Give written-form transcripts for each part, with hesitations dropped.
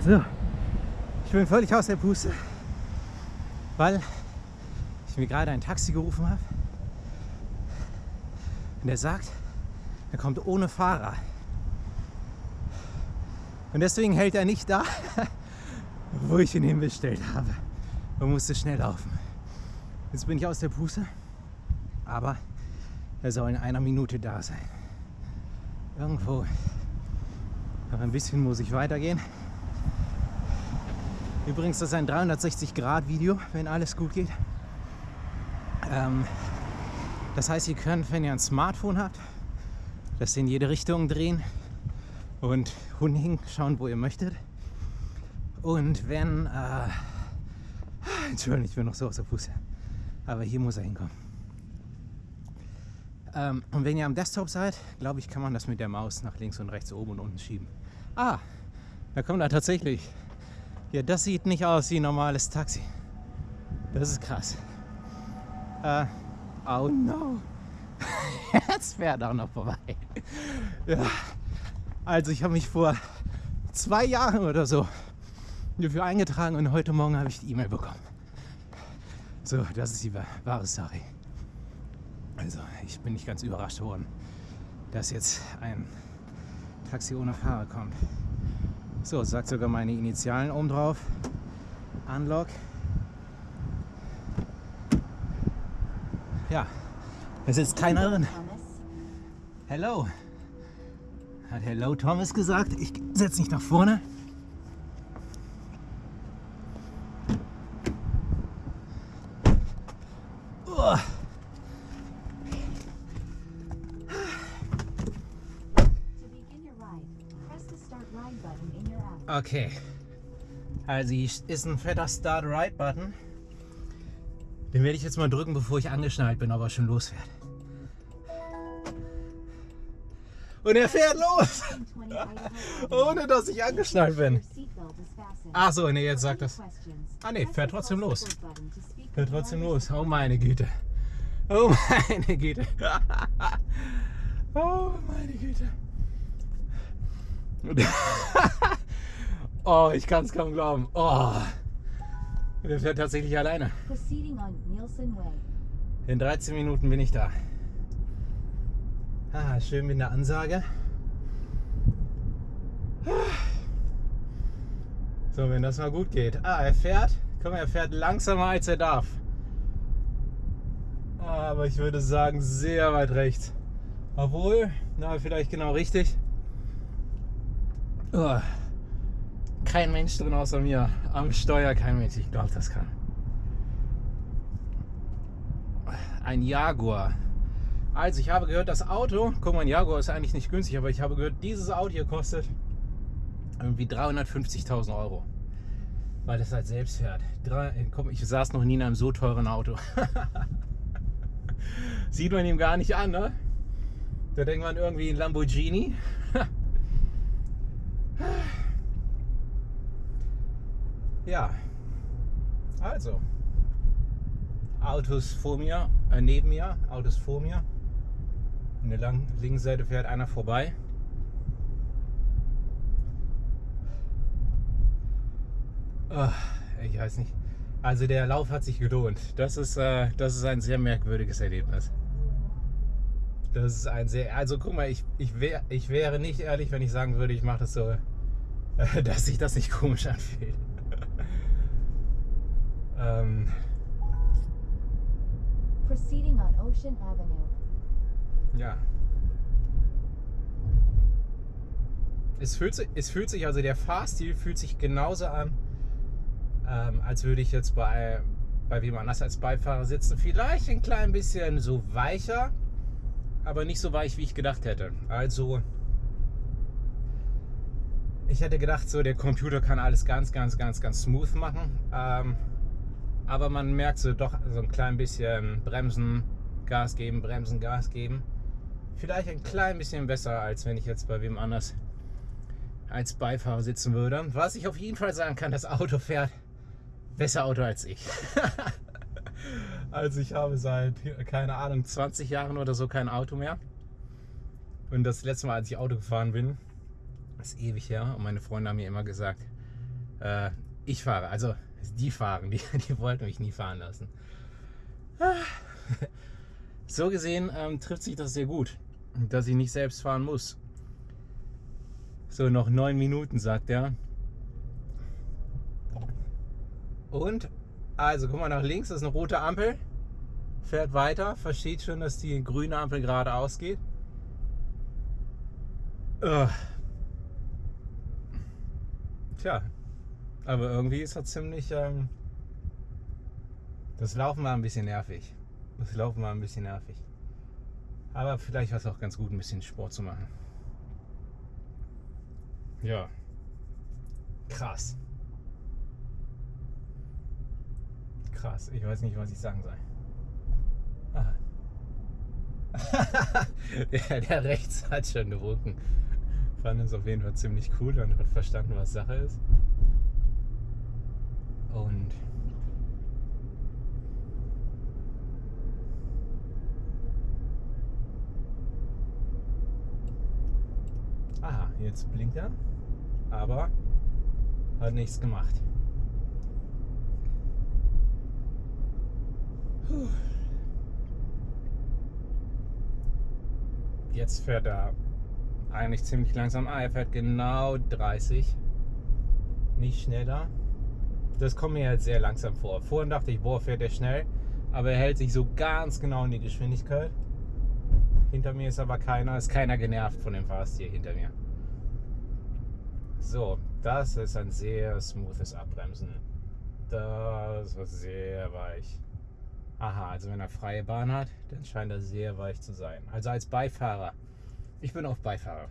So, ich bin völlig aus der Puste, weil ich mir gerade ein Taxi gerufen habe und der sagt, er kommt ohne Fahrer. Und deswegen hält er nicht da, wo ich ihn hinbestellt habe und musste schnell laufen. Jetzt bin ich aus der Puste, aber er soll in einer Minute da sein. Irgendwo. Aber ein bisschen muss ich weitergehen. Übrigens, das ist ein 360-Grad-Video, wenn alles gut geht. Das heißt, ihr könnt, wenn ihr ein Smartphone habt, das in jede Richtung drehen und hinschauen, wo ihr möchtet. Und wenn, Entschuldigung, ich bin noch so aus der Puste, aber hier muss er hinkommen. Und wenn ihr am Desktop seid, glaube ich, kann man das mit der Maus nach links und rechts, oben und unten schieben. Ah, da kommt er tatsächlich. Ja, das sieht nicht aus wie ein normales Taxi. Das ist krass. Oh no. Jetzt fährt er auch noch vorbei. Ja. Also ich habe mich vor 2 Jahren oder so dafür eingetragen und heute Morgen habe ich die E-Mail bekommen. So, das ist die wahre Story. Also ich bin nicht ganz überrascht worden, dass jetzt ein Taxi ohne Fahrer kommt. So, sagt sogar meine Initialen oben drauf. Unlock. Ja, es ist keiner drin. Hello. Hat Hello Thomas gesagt. Ich setze mich nach vorne. Oh. Okay. Also hier ist ein fetter Start Ride Button. Den werde ich jetzt mal drücken, bevor ich angeschnallt bin, ob er schon losfährt. Und er fährt los! Ohne dass ich angeschnallt bin. Ach so, nee, jetzt sagt das. Ah ne, fährt trotzdem los. Fährt trotzdem los. Oh meine Güte. Oh meine Güte. Oh meine Güte. Oh, ich kann es kaum glauben. Oh. Der fährt tatsächlich alleine. In 13 Minuten bin ich da. Ah, schön mit einer Ansage. So, wenn das mal gut geht. Ah, er fährt. Guck mal, er fährt langsamer als er darf. Aber ich würde sagen, sehr weit rechts. Obwohl, na, vielleicht genau richtig. Oh. Kein Mensch drin außer mir. Am Steuer kein Mensch. Ich glaube, das kann. Ein Jaguar. Also ich habe gehört, das Auto, guck mal, ein Jaguar ist eigentlich nicht günstig, aber ich habe gehört, dieses Auto hier kostet irgendwie 350.000 Euro. Weil das halt selbst fährt. Guck, ich saß noch nie in einem so teuren Auto. Sieht man ihm gar nicht an, ne? Da denkt man irgendwie ein Lamborghini. Ja, also Autos vor mir, neben mir, Autos vor mir. An der linken Seite fährt einer vorbei. Oh, ich weiß nicht. Also der Lauf hat sich gelohnt. Das ist ein sehr merkwürdiges Erlebnis. Das ist ein sehr. Also guck mal, ich wäre nicht ehrlich, wenn ich sagen würde, ich mache das so, dass sich das nicht komisch anfühlt. Proceeding on Ocean Avenue. Ja. Es fühlt sich, also der Fahrstil fühlt sich genauso an, als würde ich jetzt bei wem anders als Beifahrer sitzen. Vielleicht ein klein bisschen so weicher, aber nicht so weich, wie ich gedacht hätte. Also, ich hätte gedacht, so der Computer kann alles ganz smooth machen. Aber man merkt so doch so ein klein bisschen Bremsen, Gas geben, Bremsen, Gas geben. Vielleicht ein klein bisschen besser, als wenn ich jetzt bei wem anders als Beifahrer sitzen würde. Was ich auf jeden Fall sagen kann, das Auto fährt besser Auto als ich. Also ich habe seit, keine Ahnung, 20 Jahren oder so kein Auto mehr. Und das letzte Mal, als ich Auto gefahren bin, ist ewig her. Und meine Freunde haben mir immer gesagt, Ich fahre, also die fahren, die wollten mich nie fahren lassen. So gesehen trifft sich das sehr gut, dass ich nicht selbst fahren muss. So, noch 9 Minuten, sagt er. Und, also guck mal nach links, das ist eine rote Ampel. Fährt weiter, versteht schon, dass die grüne Ampel geradeaus geht. Tja, aber irgendwie ist das ziemlich... das Laufen war ein bisschen nervig. Aber vielleicht war es auch ganz gut, ein bisschen Sport zu machen. Ja. Krass. Krass, ich weiß nicht, was ich sagen soll. Ah. der rechts hat schon gewunken. Fand es auf jeden Fall ziemlich cool und hat verstanden, was Sache ist. Und aha, jetzt blinkt er, aber hat nichts gemacht. Puh. Jetzt fährt er eigentlich ziemlich langsam. Er fährt genau 30, nicht schneller. Das kommt mir jetzt sehr langsam vor. Vorhin dachte ich, boah, fährt er schnell, aber er hält sich so ganz genau in die Geschwindigkeit. Hinter mir ist aber ist keiner genervt von dem Fahrstil hinter mir. So, das ist ein sehr smoothes Abbremsen. Das war sehr weich. Aha, also wenn er freie Bahn hat, dann scheint er sehr weich zu sein. Also als Beifahrer, ich bin auch Beifahrer.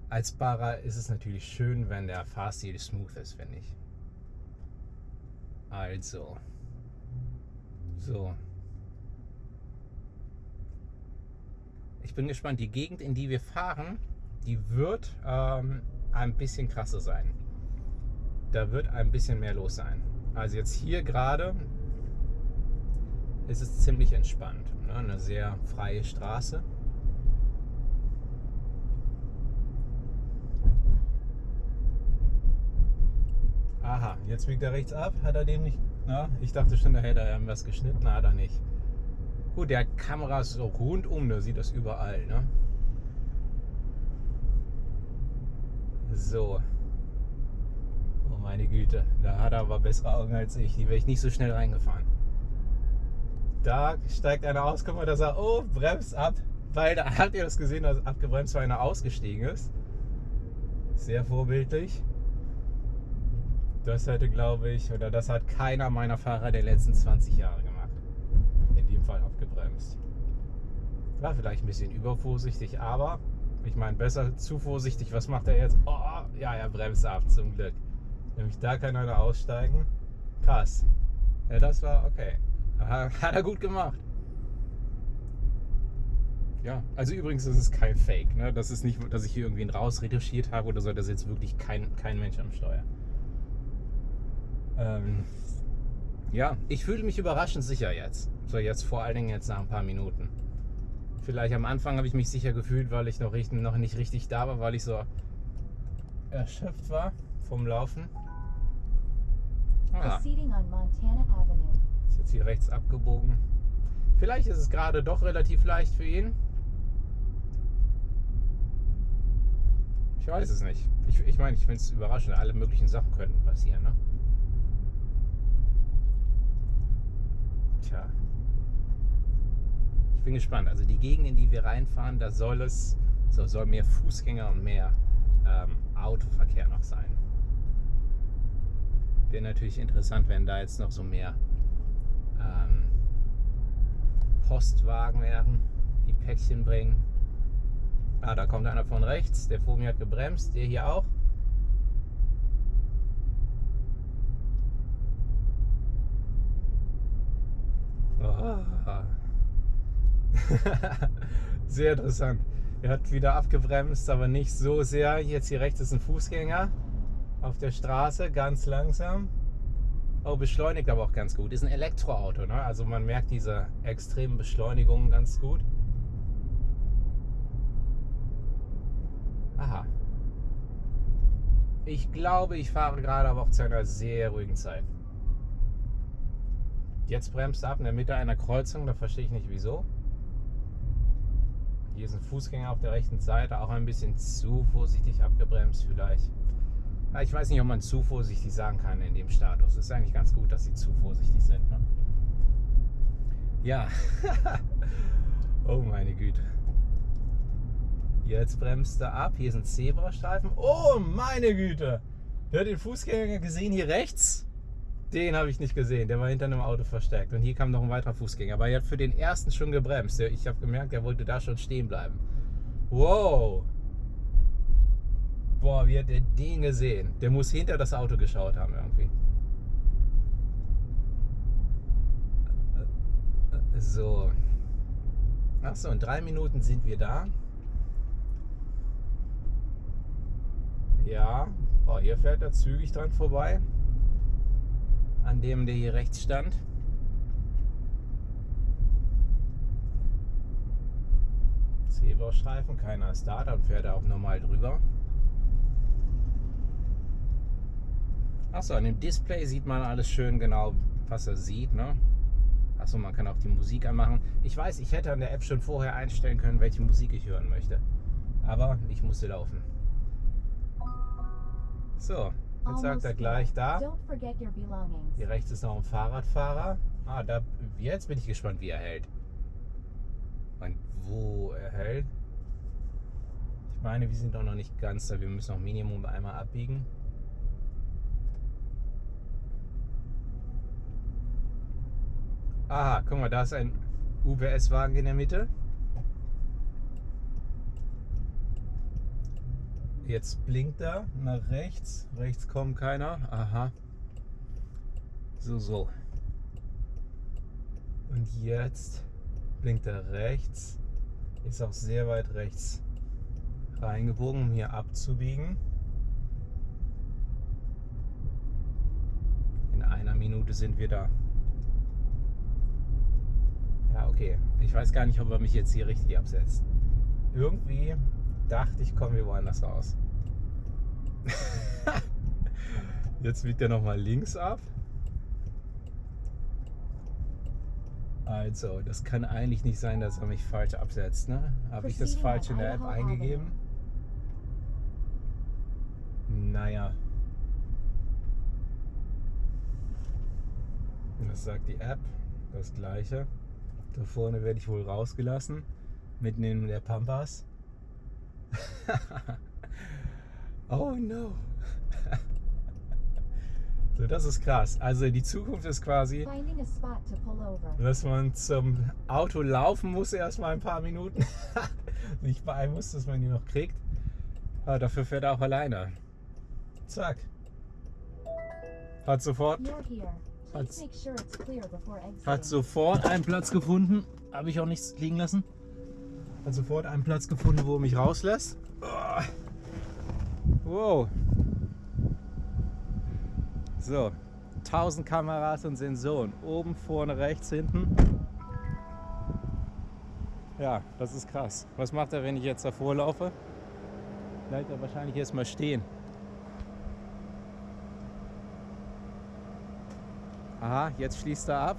Als Fahrer ist es natürlich schön, wenn der Fahrstil smooth ist, finde ich. Also, so. Ich bin gespannt, die Gegend, in die wir fahren, die wird ein bisschen krasser sein. Da wird ein bisschen mehr los sein. Also jetzt hier gerade ist es ziemlich entspannt. Ne? Eine sehr freie Straße. Aha, jetzt biegt er rechts ab. Hat er dem nicht... Na, ich dachte schon, da hätte er irgendwas geschnitten. Hat er nicht. Gut, der Kamera ist so rundum, da sieht das überall. Ne? So. Oh meine Güte, da hat er aber bessere Augen als ich. Die wäre ich nicht so schnell reingefahren. Da steigt einer aus, guck mal, da sagt, oh, bremst ab. Weil da habt ihr das gesehen, dass abgebremst war, einer ausgestiegen ist. Sehr vorbildlich. Das hätte, glaube ich, oder das hat keiner meiner Fahrer der letzten 20 Jahre gemacht. In dem Fall abgebremst. War vielleicht ein bisschen übervorsichtig, aber ich meine, besser zu vorsichtig. Was macht er jetzt? Oh, ja, er bremst ab, zum Glück. Nämlich da kann einer aussteigen. Krass. Ja, das war okay. Hat er gut gemacht. Ja, also übrigens, das ist kein Fake. Ne? Das ist nicht, dass ich hier irgendwen rausretuschiert habe oder so. Das ist jetzt wirklich kein Mensch am Steuer. Ja, ich fühle mich überraschend sicher jetzt. So jetzt vor allen Dingen jetzt nach ein paar Minuten. Vielleicht am Anfang habe ich mich sicher gefühlt, weil ich noch nicht richtig da war, weil ich so erschöpft war vom Laufen. Ah. Proceeding on Montana Avenue. Ist jetzt hier rechts abgebogen. Vielleicht ist es gerade doch relativ leicht für ihn. Ich weiß es nicht. Ich meine, ich finde es überraschend. Alle möglichen Sachen könnten passieren, ne? Tja. Ich bin gespannt. Also die Gegend, in die wir reinfahren, da soll mehr Fußgänger und mehr Autoverkehr noch sein. Wäre natürlich interessant, wenn da jetzt noch so mehr Postwagen wären, die Päckchen bringen. Ah, da kommt einer von rechts, der vor mir hat gebremst, der hier auch. Oh. Sehr interessant. Er hat wieder abgebremst, aber nicht so sehr. Jetzt hier rechts ist ein Fußgänger auf der Straße, ganz langsam. Oh, beschleunigt aber auch ganz gut. Ist ein Elektroauto, ne? Also man merkt diese extremen Beschleunigungen ganz gut. Aha. Ich glaube, ich fahre gerade aber auch zu einer sehr ruhigen Zeit. Jetzt bremst er ab in der Mitte einer Kreuzung, da verstehe ich nicht wieso. Hier ist ein Fußgänger auf der rechten Seite, auch ein bisschen zu vorsichtig abgebremst vielleicht. Ja, ich weiß nicht, ob man zu vorsichtig sagen kann in dem Status. Es ist eigentlich ganz gut, dass sie zu vorsichtig sind. Ne? Ja. Oh meine Güte. Jetzt bremst er ab. Hier ist ein Zebrastreifen. Oh meine Güte. Der hat den Fußgänger gesehen hier rechts. Den habe ich nicht gesehen. Der war hinter einem Auto versteckt. Und hier kam noch ein weiterer Fußgänger. Aber er hat für den ersten schon gebremst. Ich habe gemerkt, er wollte da schon stehen bleiben. Wow. Boah, wie hat der den gesehen? Der muss hinter das Auto geschaut haben irgendwie. So. Achso, in 3 Minuten sind wir da. Ja, oh, hier fährt er zügig dran vorbei. An dem, der hier rechts stand. Zebrastreifen, keiner ist da, dann fährt er auch normal drüber. Achso, an dem Display sieht man alles schön genau, was er sieht, ne? Achso, man kann auch die Musik anmachen. Ich weiß, ich hätte an der App schon vorher einstellen können, welche Musik ich hören möchte. Aber ich musste laufen. So, jetzt sagt er gleich da. Hier rechts ist noch ein Fahrradfahrer. Ah, da, jetzt bin ich gespannt, wie er hält. Und wo er hält. Ich meine, wir sind doch noch nicht ganz da. Wir müssen noch Minimum einmal abbiegen. Aha, guck mal, da ist ein UPS-Wagen in der Mitte. Jetzt blinkt er nach rechts. Rechts kommt keiner. Aha. So. Und jetzt blinkt er rechts. Ist auch sehr weit rechts reingebogen, um hier abzubiegen. In 1 Minute sind wir da. Ja, okay. Ich weiß gar nicht, ob er mich jetzt hier richtig absetzt. Irgendwie dachte ich, kommen wir woanders raus. Jetzt biegt er nochmal links ab. Also, das kann eigentlich nicht sein, dass er mich falsch absetzt, ne? Habe ich das falsch in der App eingegeben? Naja. Was sagt die App? Das gleiche. Da vorne werde ich wohl rausgelassen. Mitten in der Pampas. Oh no. So, das ist krass. Also die Zukunft ist quasi, dass man zum Auto laufen muss erstmal ein paar Minuten. Sich beeilen muss, dass man die noch kriegt. Aber dafür fährt er auch alleine. Zack. Hat sofort einen Platz gefunden. Habe ich auch nichts liegen lassen. Hat sofort einen Platz gefunden, wo er mich rauslässt. Oh. Wow. So, 1000 Kameras und Sensoren. Oben, vorne, rechts, hinten. Ja, das ist krass. Was macht er, wenn ich jetzt davor laufe? Bleibt er wahrscheinlich erstmal stehen. Aha, jetzt schließt er ab.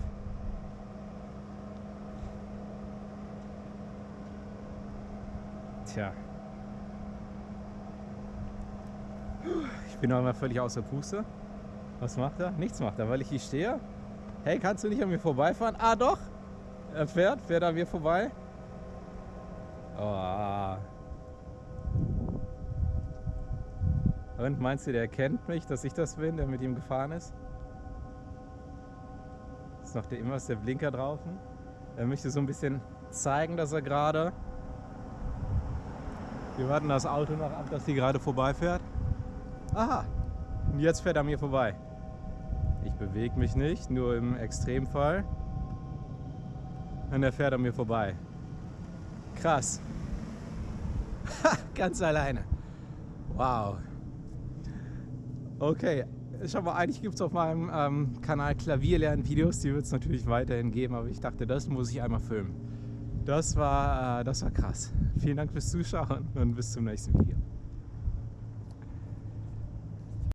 Tja. Ich bin auch immer völlig außer Puste. Was macht er? Nichts macht er, weil ich hier stehe. Hey, kannst du nicht an mir vorbeifahren? Ah, doch. Er fährt an mir vorbei. Oh. Und meinst du, der erkennt mich, dass ich das bin, der mit ihm gefahren ist? Ist noch immer ist der Blinker draußen. Er möchte so ein bisschen zeigen, dass er gerade. Wir warten das Auto noch ab, dass sie gerade vorbeifährt. Aha. Und jetzt fährt er mir vorbei. Ich bewege mich nicht, nur im Extremfall. Und er fährt an mir vorbei. Krass. Ganz alleine. Wow. Okay. Schau mal, eigentlich gibt es auf meinem Kanal Klavierlernen-Videos. Die wird es natürlich weiterhin geben, aber ich dachte, das muss ich einmal filmen. Das war krass. Vielen Dank fürs Zuschauen und bis zum nächsten Video.